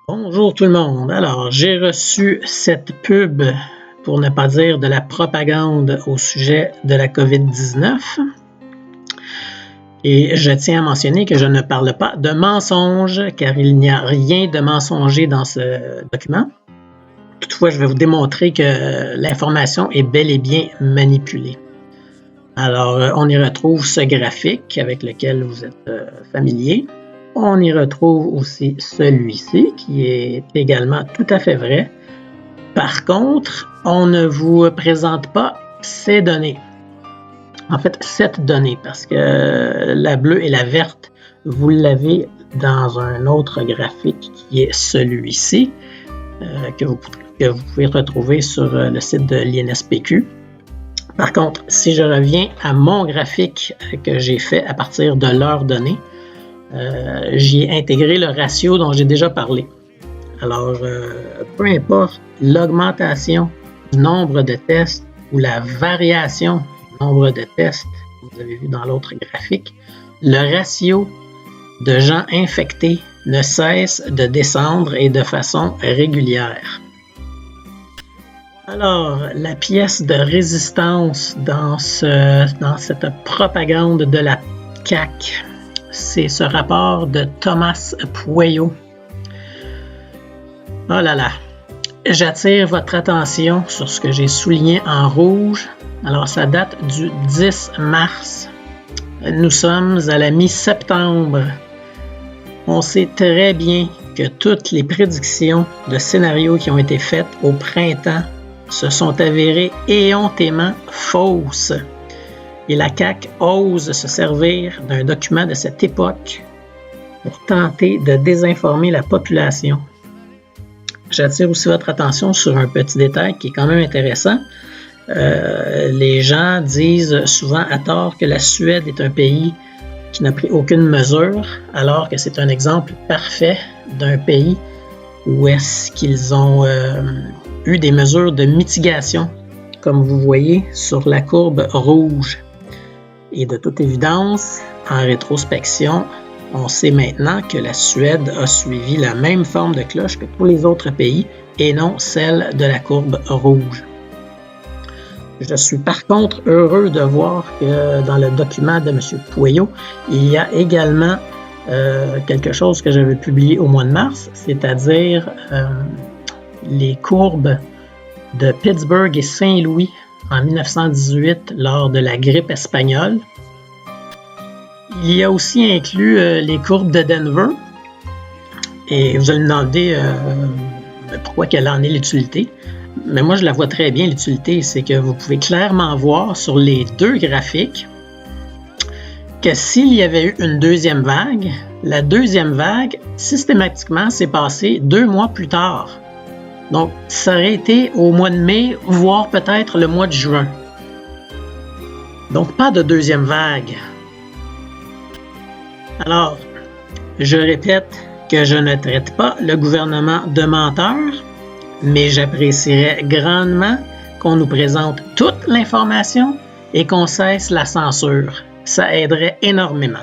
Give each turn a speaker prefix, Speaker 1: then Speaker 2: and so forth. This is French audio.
Speaker 1: Bonjour tout le monde. Alors, j'ai reçu cette pub, pour ne pas dire de la propagande au sujet de la COVID-19. Et je tiens à mentionner que je ne parle pas de mensonges, car il n'y a rien de mensonger dans ce document. Toutefois, je vais vous démontrer que l'information est bel et bien manipulée. Alors, on y retrouve ce graphique avec lequel vous êtes familier. On y retrouve aussi celui-ci qui est également tout à fait vrai. Par contre, on ne vous présente pas ces données. En fait, cette donnée, parce que la bleue et la verte, vous l'avez dans un autre graphique qui est celui-ci, que vous pouvez retrouver sur le site de l'INSPQ. Par contre, si je reviens à mon graphique que j'ai fait à partir de leurs données, j'y ai intégré le ratio dont j'ai déjà parlé. Alors, peu importe l'augmentation du nombre de tests ou la variation du nombre de tests que vous avez vu dans l'autre graphique, le ratio de gens infectés ne cesse de descendre et de façon régulière. Alors, la pièce de résistance dans cette propagande de la CAQ, c'est ce rapport de Thomas Pueyo. Oh là là, j'attire votre attention sur ce que j'ai souligné en rouge. Alors, ça date du 10 mars. Nous sommes à la mi-septembre. On sait très bien que toutes les prédictions de scénarios qui ont été faites au printemps se sont avérées éhontément fausses. Et la CAQ ose se servir d'un document de cette époque pour tenter de désinformer la population. J'attire aussi votre attention sur un petit détail qui est quand même intéressant. Les gens disent souvent à tort que la Suède est un pays qui n'a pris aucune mesure, alors que c'est un exemple parfait d'un pays où est-ce qu'ils ont eu des mesures de mitigation, comme vous voyez sur la courbe rouge. Et de toute évidence, en rétrospection, on sait maintenant que la Suède a suivi la même forme de cloche que tous les autres pays et non celle de la courbe rouge. Je suis par contre heureux de voir que dans le document de M. Pueyo, il y a également quelque chose que j'avais publié au mois de mars, c'est-à-dire les courbes de Pittsburgh et Saint-Louis en 1918 lors de la grippe espagnole. Il y a aussi inclus les courbes de Denver. Et vous allez me demander pourquoi quelle en est l'utilité. Mais moi, je la vois très bien, l'utilité. C'est que vous pouvez clairement voir sur les deux graphiques que s'il y avait eu une deuxième vague, la deuxième vague, systématiquement, s'est passée 2 mois plus tard. Donc, ça aurait été au mois de mai, voire peut-être le mois de juin. Donc, pas de deuxième vague. Alors, je répète que je ne traite pas le gouvernement de menteur, mais j'apprécierais grandement qu'on nous présente toute l'information et qu'on cesse la censure. Ça aiderait énormément.